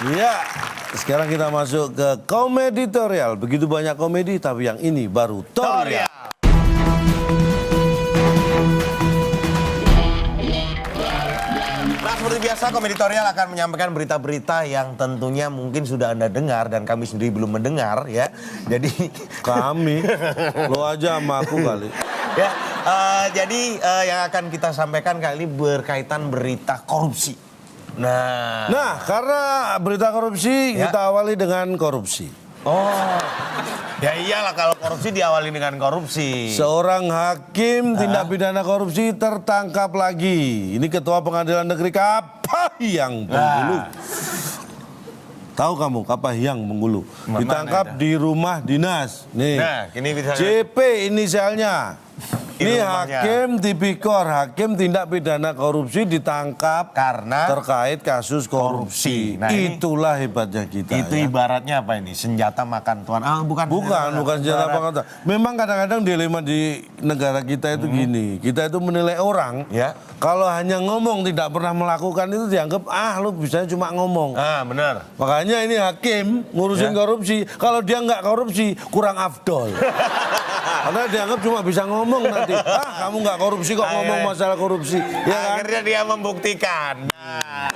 Ya, sekarang kita masuk ke komeditorial. Begitu banyak komedi, tapi yang ini baru Torial. Nah, seperti biasa komeditorial akan menyampaikan berita-berita yang tentunya mungkin sudah Anda dengar dan kami sendiri belum mendengar ya. Jadi Kami, lo aja sama aku kali. ya, jadi yang akan kita sampaikan kali ini berkaitan berita korupsi. Nah, karena berita korupsi, Ya. kita awali dengan korupsi. Oh, ya iyalah kalau korupsi diawali dengan korupsi. Seorang hakim tindak pidana korupsi tertangkap lagi. Ini Ketua Pengadilan Negeri Kapahiyang Bengkulu. Tahu kamu Kapahiyang Bengkulu? Mana Ditangkap itu? di rumah dinas. Nih, Nah, ini bisa JP inisialnya. Ini rumahnya. hakim tipikor, hakim tindak pidana korupsi ditangkap Karena terkait kasus korupsi. korupsi. Nah, ini- Itulah hebatnya kita. itu ya. ibaratnya apa ini? Senjata makan tuan. Ah, bukan Bukan senjata pengetahuan. Memang kadang-kadang dilema di negara kita itu gini. Kita itu menilai orang. Ya. Kalau hanya ngomong tidak pernah melakukan itu dianggap lu bisa cuma ngomong. Ah, benar. Makanya ini hakim ngurusin Ya. korupsi. Kalau dia nggak korupsi kurang afdol. Karena dianggap cuma bisa ngomong nanti. Kamu nggak korupsi kok ngomong masalah korupsi. Ya kan? Akhirnya dia membuktikan. Nah,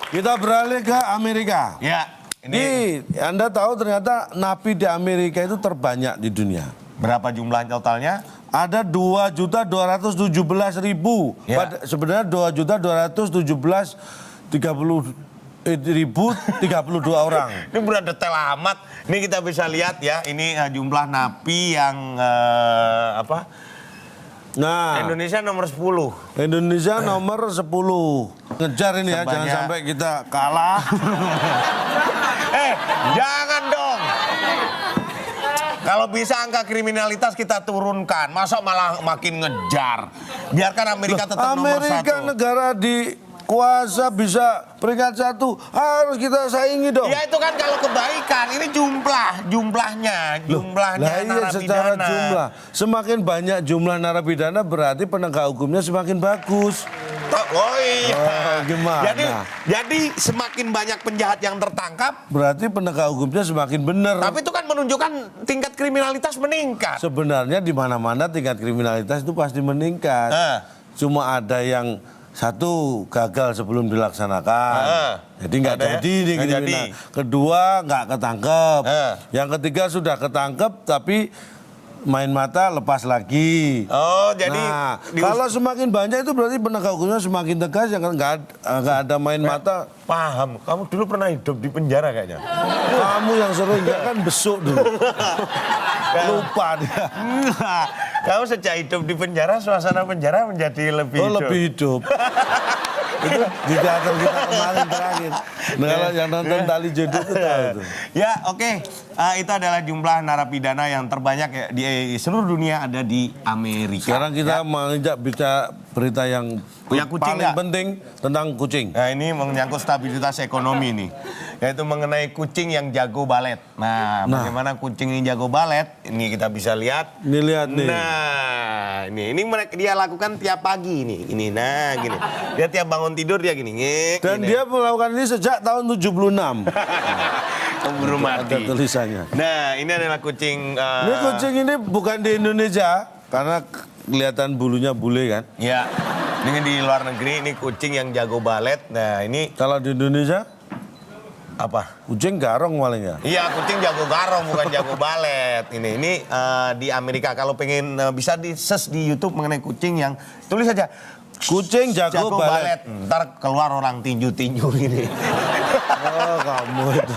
Kita beralih ke Amerika. ya. Ini Anda tahu ternyata napi di Amerika itu terbanyak di dunia. Berapa jumlah totalnya? Ada 2.217.000. Ya. Sebenarnya 2.217.032 orang. Ini berat detail amat. Ini kita bisa lihat ya. Ini jumlah napi yang apa? Nah, Indonesia nomor 10. Indonesia nomor 10. Ngejar ini ya, jangan Sebanyak- sampai kita kalah. Jangan dong. Kalau bisa angka kriminalitas kita turunkan, masa malah makin ngejar. Biarkan Amerika tetap nomor Amerika 1. negara di kuasa bisa peringkat 1, harus kita saingi dong. Ya itu kan kalau kebaikan, ini jumlahnya Lah iya, secara narapidana. jumlah. Semakin banyak jumlah narapidana berarti penegak hukumnya semakin bagus. Oh iya. Oh, gimana? Jadi semakin banyak penjahat yang tertangkap, Berarti penegak hukumnya semakin benar. tapi itu kan menunjukkan tingkat kriminalitas meningkat. Sebenarnya di mana-mana tingkat kriminalitas itu pasti meningkat. Cuma ada yang satu gagal sebelum dilaksanakan. Jadi nggak Ada ya? jadi nih Nggak kriminal. jadi. Kedua nggak ketangkep. Yang ketiga sudah ketangkep tapi main mata lepas lagi. Oh, jadi Nah, kalau semakin banyak itu berarti penegak hukumnya semakin tegas, yang nggak ada main mata. paham. Kamu dulu pernah hidup di penjara kayaknya. Kamu yang sering nggak kan besuk dulu. Lupa dia. Enggak. Kamu sejak hidup di penjara, suasana penjara menjadi lebih Oh, hidup. lebih hidup. Itu di teater kita kemarin terakhir. Nah, kalau yang nonton Tali Jodoh itu tahu tuh. Ya, oke. Itu adalah jumlah narapidana yang terbanyak ya, di seluruh dunia ada di Amerika. Sekarang kita menginjak bicara berita yang Punya kucing paling nggak? penting tentang kucing. Nah, ini menyangkut stabilitas ekonomi nih. Yaitu mengenai kucing yang jago balet. Nah, bagaimana kucing ini jago balet? Ini kita bisa lihat. Ini lihat nih. Nah, ini mereka dia lakukan tiap pagi nih. Ini nah gini. Dia tiap bangun tidur dia gini. Dan gini. dia melakukan ini sejak tahun 76. Keburu mati. Ada tulisannya. Nah, ini adalah kucing. Ini kucing ini bukan di Indonesia karena kelihatan bulunya bule kan. Ya, ini di luar negeri ini kucing yang jago balet. Nah, ini Kalau di Indonesia apa? kucing garong paling ya. Iya, kucing jago garong bukan jago balet. Ini di Amerika. Kalau pengen bisa di search di YouTube mengenai kucing yang tulis saja Kucing jago balet. Ntar keluar orang tinju-tinju ini. Oh, kamu itu.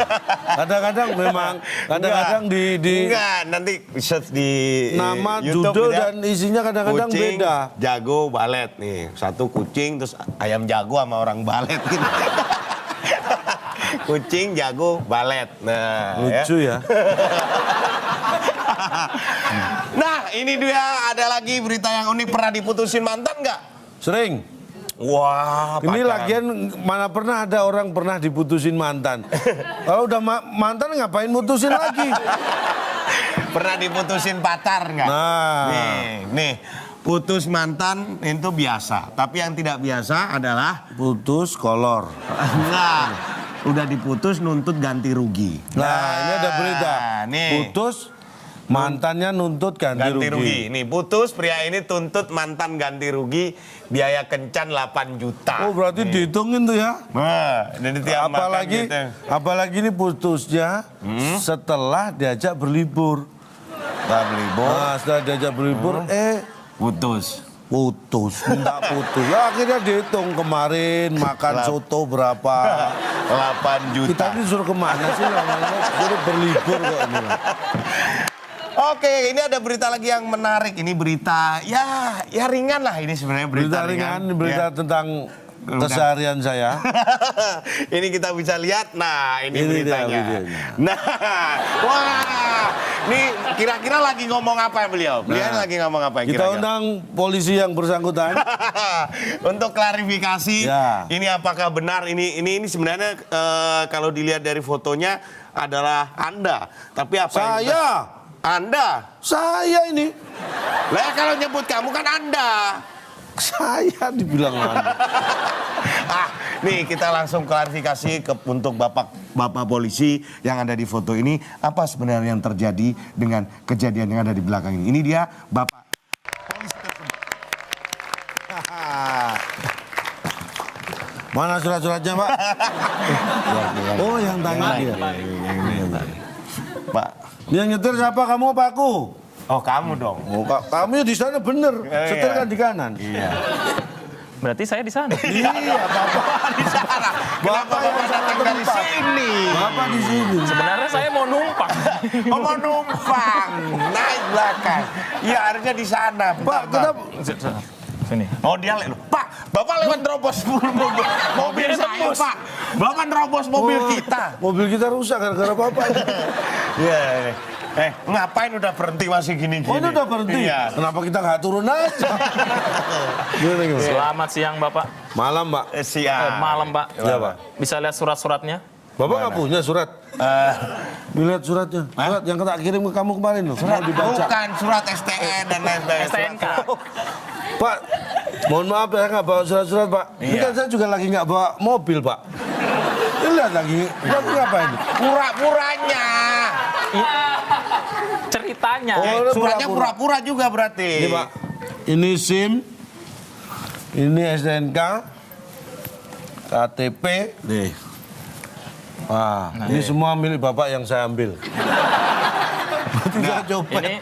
Kadang-kadang memang kadang-kadang di Enggak, nanti search di nama, YouTube judul gitu ya. dan isinya kadang-kadang Kucing beda. jago balet nih. Satu kucing terus ayam jago sama orang balet gitu. Kucing jago balet. Nah, Lucu ya. Nah, ini dia ada lagi berita yang unik. Pernah diputusin mantan nggak? Sering. Wah, Ini pacaran. lagian mana pernah ada orang pernah diputusin mantan. Kalau udah mantan ngapain mutusin lagi? Pernah diputusin pacar nggak? Nah. Nih, putus mantan itu biasa. Tapi yang tidak biasa adalah Putus kolor. enggak. Udah diputus nuntut ganti rugi. Nah, ini ada berita. Nih. Putus, mantannya nuntut ganti rugi. Nih, putus pria ini tuntut mantan ganti rugi biaya kencan 8 juta. Oh, berarti dihitungin tuh ya. Nah, jadi tiap makan gitu. Apalagi ini putusnya setelah diajak berlibur. Nah, berlibur, Nah, setelah diajak berlibur, putus. minta putus. Ya, akhirnya dihitung kemarin makan soto berapa. 8 juta. Kita ini suruh kemana sih? Suruh berlibur kok ini. Oke, ini ada berita lagi yang menarik. Ini berita ya ringan lah ini sebenarnya berita ringan. Berita Ya. tentang keseharian saya. Ini kita bisa lihat. Nah, ini Ini dia beritanya. videonya. Nah, wah. Ini kira-kira lagi ngomong apa beliau? Beliau lagi ngomong apa Kita kira-kira? undang polisi yang bersangkutan. Untuk klarifikasi, Ya. ini apakah benar ini sebenarnya kalau dilihat dari fotonya adalah Anda. Tapi apa yang Saya. Anda? Saya ini. Lah kalau nyebut kamu kan Anda. Saya dibilang Anda. Nih kita langsung klarifikasi untuk bapak polisi yang ada di foto ini, apa sebenarnya yang terjadi dengan kejadian yang ada di belakang ini. Ini dia bapak polisi tersebut. Mana surat-suratnya, Pak? Oh, yang tanya dia. Pak, Yang nyetir siapa, kamu apa aku? oh kamu dong. Oh, kamu di sana bener. Setir kan di kanan. Iya. Berarti saya di sana. Iya, Bapak. Di sana. Kenapa bapak datang dari sini? Bapak di sini. Sebenarnya saya mau numpang. Oh, mau numpang, naik belakang. Iya harusnya di sana. Pak, kenapa? Sini. Oh dia Pak, bapak lewat nerobos mobil saya Pak. Bapak nerobos mobil kita. Mobil kita rusak gara-gara Bapak. Iya. Ngapain udah berhenti masih gini-gini? Oh, ini udah berhenti? Iya. Kenapa kita nggak turun aja? Gimana, gimana? Selamat siang Bapak. Malam, Pak. Siap. Malam Pak. Iya, Pak. Bisa lihat surat-suratnya? Bapak nggak punya surat? Lihat suratnya. Surat yang tak kirim ke kamu kemarin loh. Mau dibaca. Bukan surat STN dan lain sebagainya. STNK. Pak, mohon maaf ya nggak bawa surat-surat, Pak. Ini Iya. kan saya juga lagi nggak bawa mobil, Pak. Ini lihat lagi. Bapak ngapain? Pura-puranya. Ceritanya. Oh, Suratnya pura-pura juga berarti. Ini, Pak. Ini SIM. Ini STNK. KTP. Nih. Wah, ini semua milik Bapak yang saya ambil. Tidak coba. Ini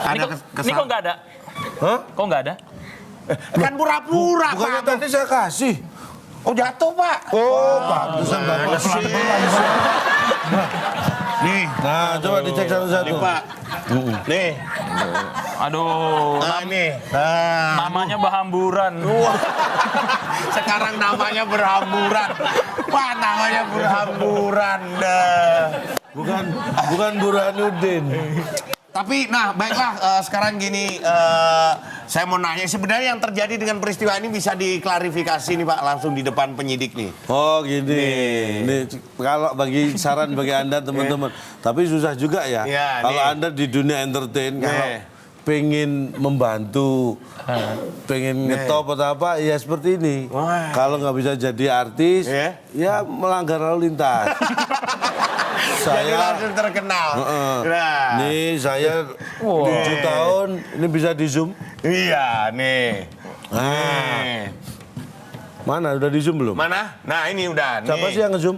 Ada ini kok nggak ada? Hah? Kok nggak ada? Kan pura-pura Bukannya Pak. tadi saya kasih. Oh jatuh Pak. Oh, pantesan Bapak. Nih. Nah, coba dicek satu-satu. Nih Pak. Nih. Aduh, Nih. Nah. namanya Bahamburan. Sekarang namanya berhamburan. Pak namanya berhamburan dah. Bukan Burhanuddin. Tapi nah baiklah sekarang gini saya mau nanya sebenarnya yang terjadi dengan peristiwa ini bisa diklarifikasi nih Pak langsung di depan penyidik nih. Oh gini, ini kalau bagi saran bagi Anda teman-teman, tapi susah juga ya. Ya, Kalau nih. Anda di dunia entertain, kalau Nih. pengen membantu, pengen ngetop atau apa, ya seperti ini. Wah. Kalau nggak bisa jadi artis, Iya. ya melanggar lalu lintas. Jadi langsung terkenal. Nah. Nih saya 7 tahun, ini bisa di zoom. Iya nih. Nih. Mana udah di zoom belum? Mana? Nah ini udah. Siapa nih. sih yang nge-zoom?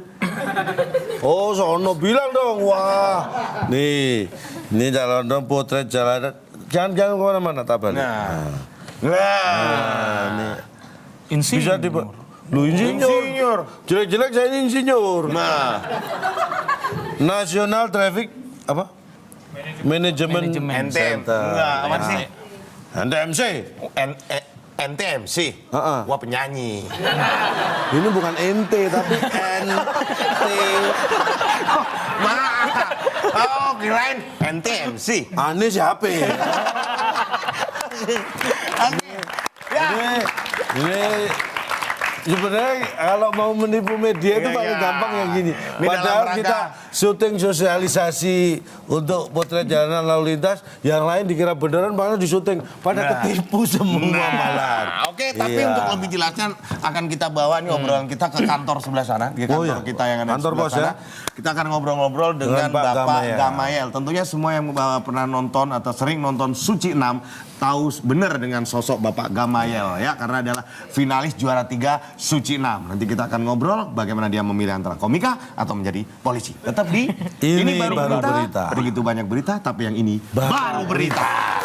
Oh, sono bilang dong. Wah. Nih, ini jalan dong potret jalan. Jangan kemana-mana, tabel. Nah. Nih. Bisa di lu insinyur. Insinyur. Jelek-jelek saya ini insinyur. Nah. National Traffic apa? Manajemen NTM. Center. Enggak, apa sih? NTMC. NTMC. Heeh. Wah penyanyi. Ini bukan NT tapi NT. Oh kirain NTMC. Aneh siapa? Ya? Ini sebenarnya kalau mau menipu media itu paling gampang yang gini. Ini dalam Padahal rangka kita syuting sosialisasi untuk potret jalanan lalu lintas, yang lain dikira beneran malah disyuting pada ketipu semua malah. Oke, tapi Iya. untuk lebih jelasnya akan kita bawa nih obrolan kita ke kantor sebelah sana, di kantor kita yang ada Kantor di sebelah bos, sana. ya. Kita akan ngobrol-ngobrol dengan Pak Bapak Gamayel. Gamayel. Tentunya semua yang pernah nonton atau sering nonton Suci 6 tahu benar dengan sosok Bapak Gamayel ya, karena adalah finalis juara 3 Suci 6. Nanti kita akan ngobrol bagaimana dia memilih antara komika atau menjadi polisi. Tetap di Ini Baru Berita. Begitu banyak berita, tapi yang ini baru berita.